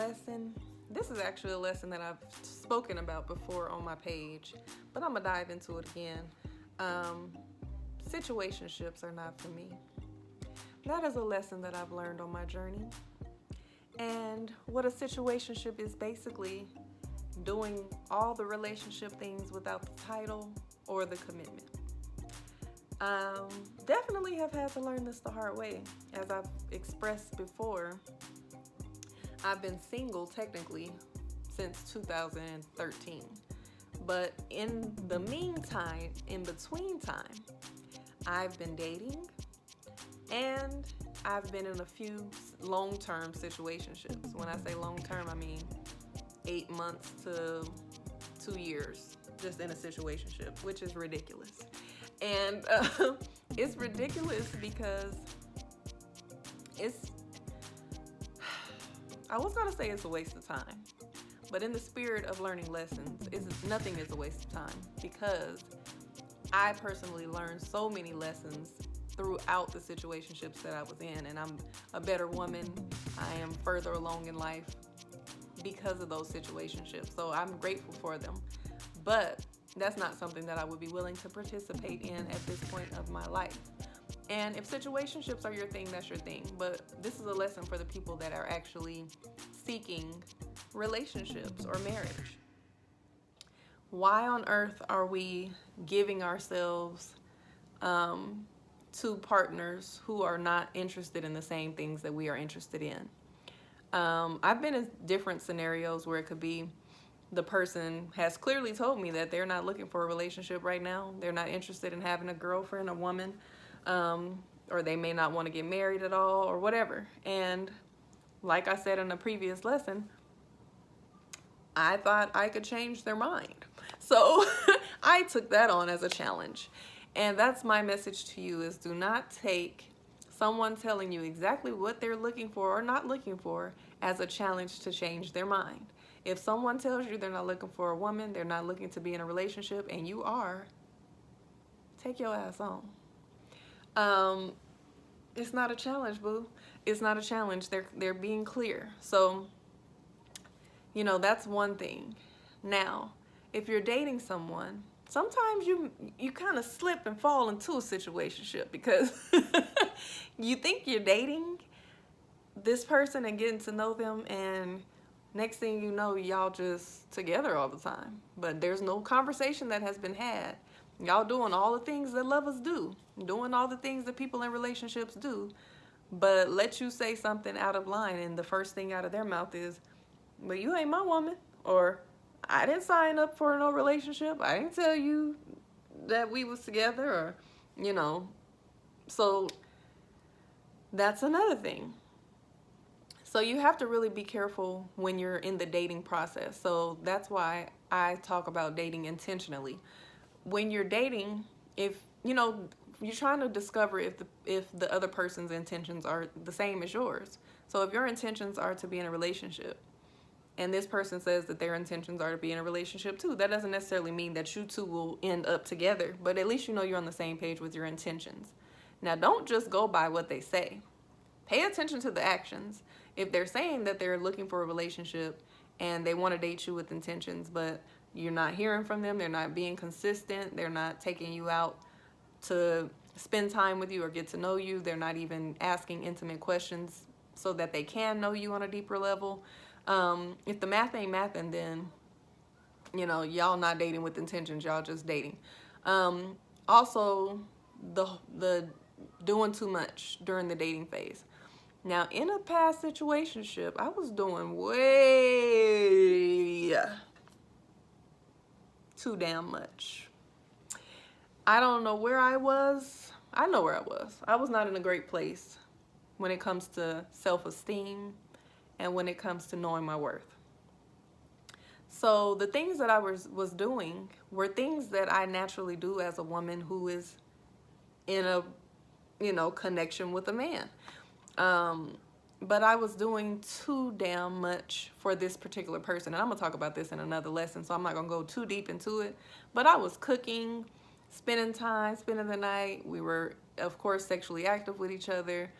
lesson. This is actually a lesson that I've spoken about before on my page, but I'm gonna dive into it again. Um, Situationships are not for me. That is a lesson that I've learned on my journey. And what a situationship is basically doing all the relationship things without the title or the commitment. Definitely have had to learn this the hard way. As I've expressed before, I've been single technically since 2013. But in the meantime, in between time, I've been dating and I've been in a few long-term situationships. When I say long-term, I mean 8 months to 2 years just in a situationship, which is ridiculous. And it's ridiculous because it's, I was gonna say it's a waste of time, but in the spirit of learning lessons, nothing is a waste of time because I personally learned so many lessons throughout the situationships that I was in, and I'm a better woman. I am further along in life because of those situationships. So I'm grateful for them, but that's not something that I would be willing to participate in at this point of my life. And if situationships are your thing, that's your thing. But this is a lesson for the people that are actually seeking relationships or marriage. Why on earth are we giving ourselves to partners who are not interested in the same things that we are interested in? I've been in different scenarios where it could be the person has clearly told me that they're not looking for a relationship right now. They're not interested in having a girlfriend, a woman, or they may not want to get married at all or whatever. And like I said in a previous lesson, I thought I could change their mind. So I took that on as a challenge. And that's my message to you is do not take someone telling you exactly what they're looking for or not looking for as a challenge to change their mind. If someone tells you they're not looking for a woman, they're not looking to be in a relationship, and you are, take your ass on. It's not a challenge, boo. It's not a challenge. They're being clear. So, that's one thing. Now, if you're dating someone, sometimes you kind of slip and fall into a situationship because you think you're dating this person and getting to know them, and next thing you know, y'all just together all the time. But there's no conversation that has been had. Y'all doing all the things that lovers do, doing all the things that people in relationships do, but let you say something out of line, and the first thing out of their mouth is, "But you ain't my woman," or "I didn't sign up for no relationship. I didn't tell you that we was together," or, So that's another thing. So you have to really be careful when you're in the dating process. So that's why I talk about dating intentionally. When you're dating, if you're trying to discover if the other person's intentions are the same as yours. So if your intentions are to be in a relationship, and this person says that their intentions are to be in a relationship too, that doesn't necessarily mean that you two will end up together, but at least you're on the same page with your intentions. Now, don't just go by what they say. Pay attention to the actions. If they're saying that they're looking for a relationship and they want to date you with intentions, but you're not hearing from them, they're not being consistent, they're not taking you out to spend time with you or get to know you, they're not even asking intimate questions so that they can know you on a deeper level. If the math ain't mathing, then y'all not dating with intentions, y'all just dating. Also, the doing too much during the dating phase. Now, in a past situationship, I was doing way too damn much. I don't know where I was. I know where I was. I was not in a great place when it comes to self-esteem and when it comes to knowing my worth. So the things that I was doing were things that I naturally do as a woman who is in a connection with a man. But I was doing too damn much for this particular person. And I'm going to talk about this in another lesson, so I'm not going to go too deep into it. But I was cooking, spending time, spending the night. We were, of course, sexually active with each other.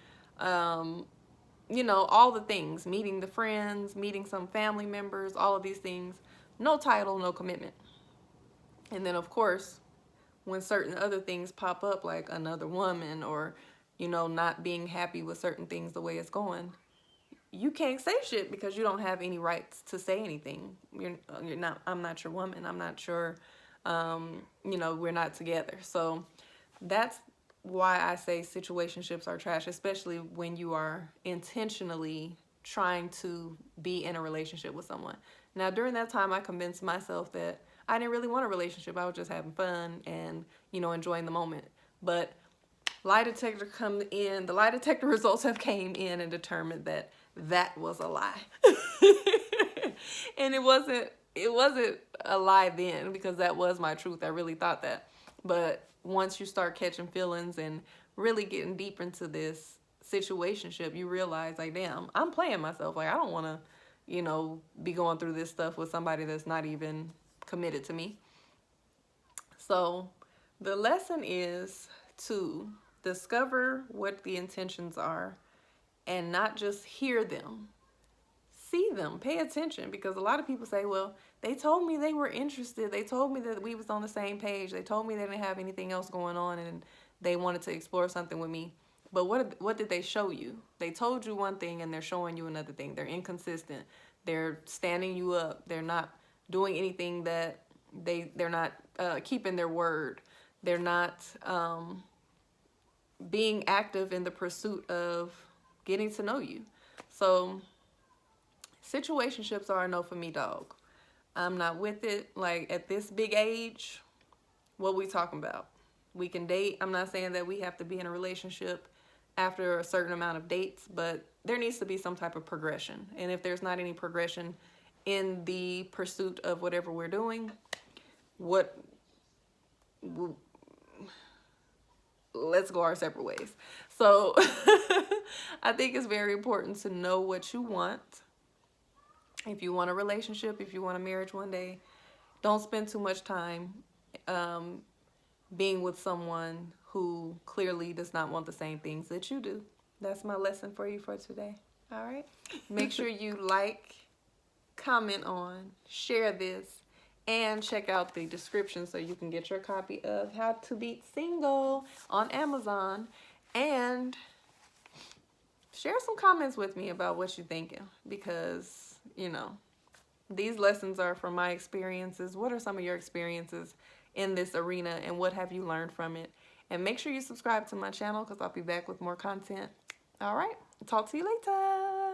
all the things, meeting the friends, meeting some family members, all of these things. No title, no commitment. And then, of course, when certain other things pop up, like another woman or, not being happy with certain things the way it's going, you can't say shit because you don't have any rights to say anything. You're not, I'm not your woman. I'm not your, we're not together. So that's why I say situationships are trash, especially when you are intentionally trying to be in a relationship with someone. Now, during that time, I convinced myself that I didn't really want a relationship. I was just having fun and, enjoying the moment. But the lie detector results have came in and determined that that was a lie. And it wasn't a lie then, because that was my truth. I really thought that. But once you start catching feelings and really getting deep into this situationship, you realize, like, damn, I'm playing myself. Like, I don't want to, be going through this stuff with somebody that's not even committed to me. So the lesson is to discover what the intentions are and not just hear them. See them, pay attention, because a lot of people say, well, they told me they were interested. They told me that we was on the same page. They told me they didn't have anything else going on and they wanted to explore something with me. But what did they show you? They told you one thing and they're showing you another thing. They're inconsistent. They're standing you up. They're not doing anything that they're not keeping their word. They're not being active in the pursuit of getting to know you. So situationships are a no for me, dog. I'm not with it. Like, at this big age, what we talking about? We can date. I'm not saying that we have to be in a relationship after a certain amount of dates, but there needs to be some type of progression. And if there's not any progression in the pursuit of whatever we're doing, let's go our separate ways. So I think it's very important to know what you want. If you want a relationship, if you want a marriage one day, don't spend too much time being with someone who clearly does not want the same things that you do. That's my lesson for you for today. All right. Make sure you like, comment on, share this, and check out the description so you can get your copy of How to Beat Single on Amazon. And share some comments with me about what you're thinking, because, these lessons are from my experiences. What are some of your experiences in this arena, and what have you learned from it? And make sure you subscribe to my channel, because I'll be back with more content. All right. Talk to you later.